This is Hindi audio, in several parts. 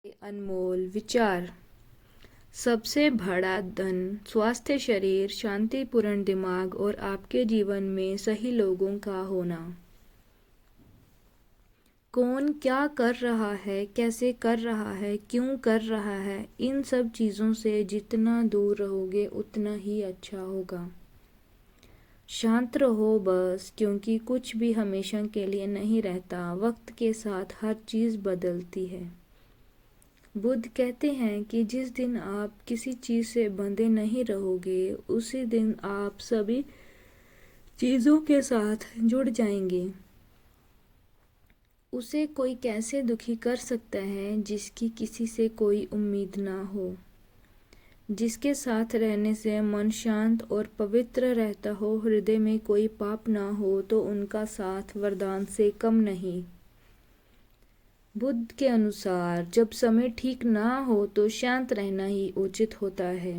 अनमोल विचार। सबसे बड़ा धन स्वास्थ्य शरीर, शांतिपूर्ण दिमाग और आपके जीवन में सही लोगों का होना। कौन क्या कर रहा है, कैसे कर रहा है, क्यों कर रहा है, इन सब चीज़ों से जितना दूर रहोगे उतना ही अच्छा होगा। शांत रहो बस, क्योंकि कुछ भी हमेशा के लिए नहीं रहता। वक्त के साथ हर चीज़ बदलती है। बुद्ध कहते हैं कि जिस दिन आप किसी चीज़ से बंधे नहीं रहोगे उसी दिन आप सभी चीज़ों के साथ जुड़ जाएंगे। उसे कोई कैसे दुखी कर सकता है जिसकी किसी से कोई उम्मीद ना हो, जिसके साथ रहने से मन शांत और पवित्र रहता हो, हृदय में कोई पाप ना हो, तो उनका साथ वरदान से कम नहीं। बुद्ध के अनुसार जब समय ठीक ना हो तो शांत रहना ही उचित होता है।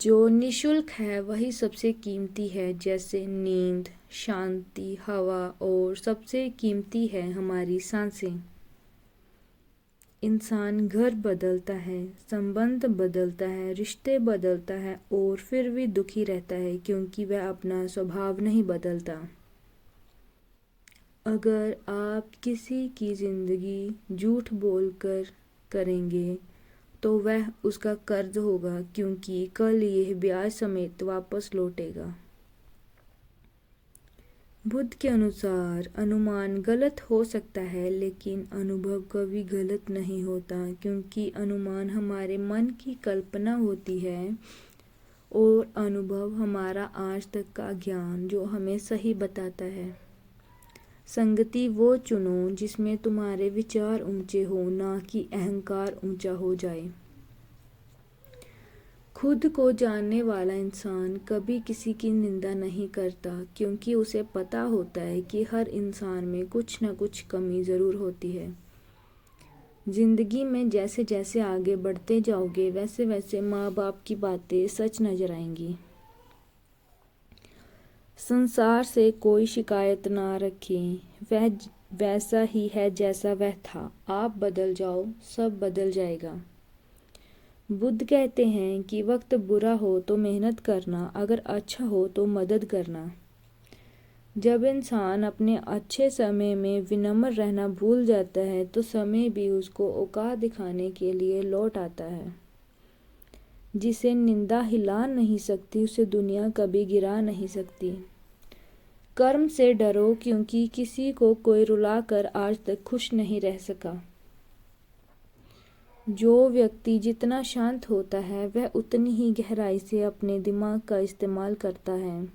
जो निशुल्क है वही सबसे कीमती है, जैसे नींद, शांति, हवा, और सबसे कीमती है हमारी सांसें। इंसान घर बदलता है, संबंध बदलता है, रिश्ते बदलता है और फिर भी दुखी रहता है क्योंकि वह अपना स्वभाव नहीं बदलता। अगर आप किसी की ज़िंदगी झूठ बोलकर करेंगे तो वह उसका कर्ज होगा, क्योंकि कल यह ब्याज समेत वापस लौटेगा। बुद्ध के अनुसार अनुमान गलत हो सकता है, लेकिन अनुभव कभी गलत नहीं होता, क्योंकि अनुमान हमारे मन की कल्पना होती है और अनुभव हमारा आज तक का ज्ञान जो हमें सही बताता है। संगति वो चुनो जिसमें तुम्हारे विचार ऊंचे हो, ना कि अहंकार ऊंचा हो जाए। खुद को जानने वाला इंसान कभी किसी की निंदा नहीं करता, क्योंकि उसे पता होता है कि हर इंसान में कुछ न कुछ कमी ज़रूर होती है। जिंदगी में जैसे जैसे आगे बढ़ते जाओगे वैसे वैसे माँ बाप की बातें सच नजर आएंगी। संसार से कोई शिकायत ना रखें, वह वैसा ही है जैसा वह था। आप बदल जाओ, सब बदल जाएगा। बुद्ध कहते हैं कि वक्त बुरा हो तो मेहनत करना, अगर अच्छा हो तो मदद करना। जब इंसान अपने अच्छे समय में विनम्र रहना भूल जाता है तो समय भी उसको औकात दिखाने के लिए लौट आता है। जिसे निंदा हिला नहीं सकती उसे दुनिया कभी गिरा नहीं सकती। कर्म से डरो, क्योंकि किसी को कोई रुलाकर आज तक खुश नहीं रह सका। जो व्यक्ति जितना शांत होता है वह उतनी ही गहराई से अपने दिमाग का इस्तेमाल करता है।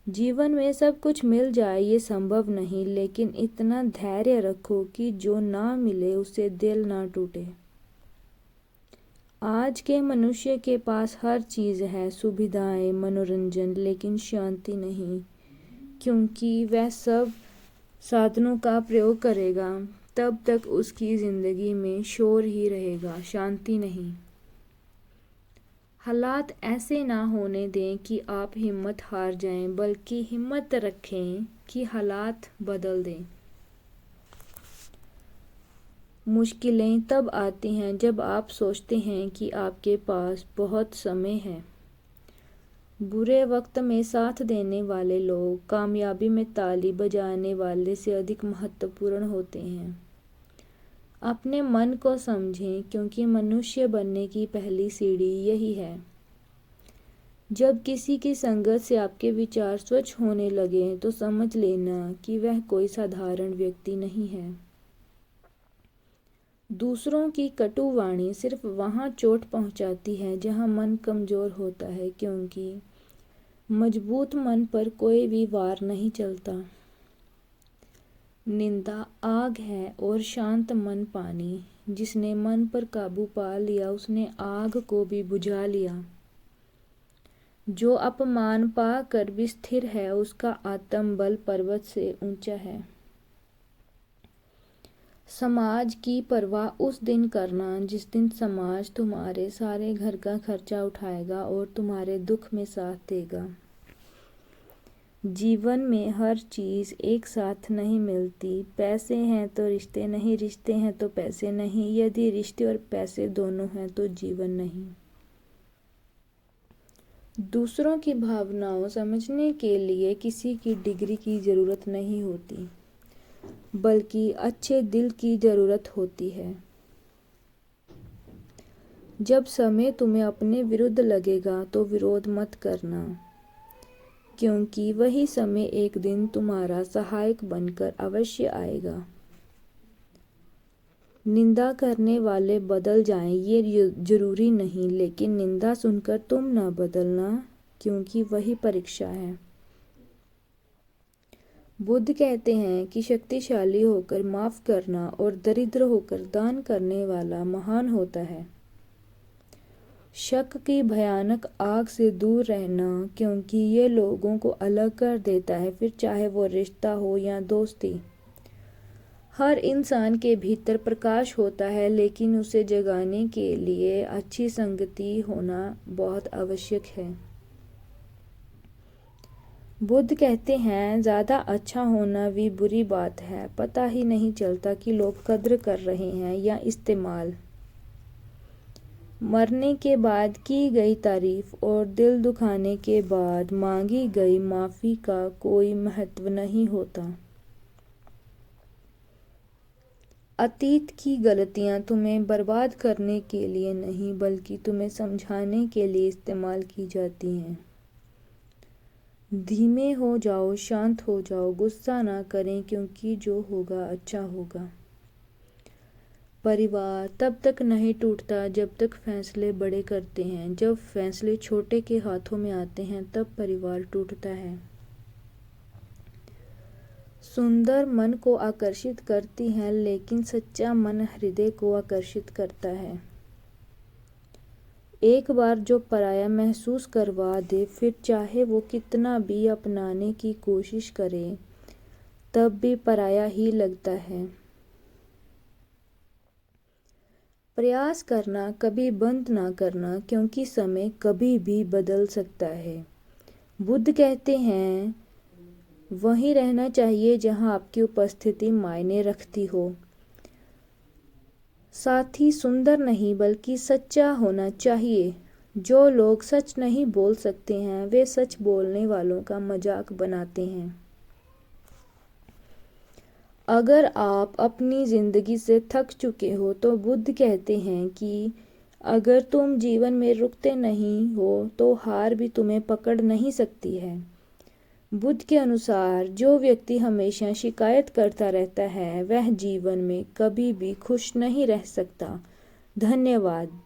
जीवन में सब कुछ मिल जाए ये संभव नहीं, लेकिन इतना धैर्य रखो कि जो ना मिले उससे दिल ना टूटे। आज के मनुष्य के पास हर चीज़ है, सुविधाएं, मनोरंजन, लेकिन शांति नहीं, क्योंकि वह सब साधनों का प्रयोग करेगा तब तक उसकी ज़िंदगी में शोर ही रहेगा, शांति नहीं। हालात ऐसे ना होने दें कि आप हिम्मत हार जाएं, बल्कि हिम्मत रखें कि हालात बदल दें। मुश्किलें तब आती हैं जब आप सोचते हैं कि आपके पास बहुत समय है। बुरे वक्त में साथ देने वाले लोग कामयाबी में ताली बजाने वाले से अधिक महत्वपूर्ण होते हैं। अपने मन को समझें, क्योंकि मनुष्य बनने की पहली सीढ़ी यही है। जब किसी की संगत से आपके विचार स्वच्छ होने लगें तो समझ लेना कि वह कोई साधारण व्यक्ति नहीं है। दूसरों की कटु वाणी सिर्फ वहाँ चोट पहुँचाती है जहाँ मन कमज़ोर होता है, क्योंकि मजबूत मन पर कोई भी वार नहीं चलता। निंदा आग है और शांत मन पानी। जिसने मन पर काबू पा लिया उसने आग को भी बुझा लिया। जो अपमान पा कर भी स्थिर है उसका आत्मबल पर्वत से ऊंचा है। समाज की परवाह उस दिन करना जिस दिन समाज तुम्हारे सारे घर का खर्चा उठाएगा और तुम्हारे दुख में साथ देगा। जीवन में हर चीज़ एक साथ नहीं मिलती। पैसे हैं तो रिश्ते नहीं, रिश्ते हैं तो पैसे नहीं। यदि रिश्ते और पैसे दोनों हैं तो जीवन नहीं। दूसरों की भावनाओं समझने के लिए किसी की डिग्री की ज़रूरत नहीं होती, बल्कि अच्छे दिल की ज़रूरत होती है। जब समय तुम्हें अपने विरुद्ध लगेगा तो विरोध मत करना, क्योंकि वही समय एक दिन तुम्हारा सहायक बनकर अवश्य आएगा। निंदा करने वाले बदल जाएं ये जरूरी नहीं, लेकिन निंदा सुनकर तुम न बदलना, क्योंकि वही परीक्षा है। बुद्ध कहते हैं कि शक्तिशाली होकर माफ करना और दरिद्र होकर दान करने वाला महान होता है। शक की भयानक आग से दूर रहना, क्योंकि ये लोगों को अलग कर देता है, फिर चाहे वो रिश्ता हो या दोस्ती। हर इंसान के भीतर प्रकाश होता है, लेकिन उसे जगाने के लिए अच्छी संगति होना बहुत आवश्यक है। बुद्ध कहते हैं, ज़्यादा अच्छा होना भी बुरी बात है। पता ही नहीं चलता कि लोग कद्र कर रहे हैं या इस्तेमाल। मरने के बाद की गई तारीफ और दिल दुखाने के बाद मांगी गई माफ़ी का कोई महत्व नहीं होता। अतीत की गलतियां तुम्हें बर्बाद करने के लिए नहीं, बल्कि तुम्हें समझाने के लिए इस्तेमाल की जाती हैं। धीमे हो जाओ, शांत हो जाओ, गुस्सा ना करें, क्योंकि जो होगा अच्छा होगा। परिवार तब तक नहीं टूटता जब तक फैसले बड़े करते हैं। जब फैसले छोटे के हाथों में आते हैं तब परिवार टूटता है। सुंदर मन को आकर्षित करती हैं, लेकिन सच्चा मन हृदय को आकर्षित करता है। एक बार जो पराया महसूस करवा दे, फिर चाहे वो कितना भी अपनाने की कोशिश करे, तब भी पराया ही लगता है। प्रयास करना कभी बंद ना करना, क्योंकि समय कभी भी बदल सकता है। बुद्ध कहते हैं, वहीं रहना चाहिए जहां आपकी उपस्थिति मायने रखती हो। साथ ही सुंदर नहीं बल्कि सच्चा होना चाहिए। जो लोग सच नहीं बोल सकते हैं, वे सच बोलने वालों का मजाक बनाते हैं। अगर आप अपनी ज़िंदगी से थक चुके हो तो बुद्ध कहते हैं कि अगर तुम जीवन में रुकते नहीं हो तो हार भी तुम्हें पकड़ नहीं सकती है। बुद्ध के अनुसार जो व्यक्ति हमेशा शिकायत करता रहता है, वह जीवन में कभी भी खुश नहीं रह सकता। धन्यवाद।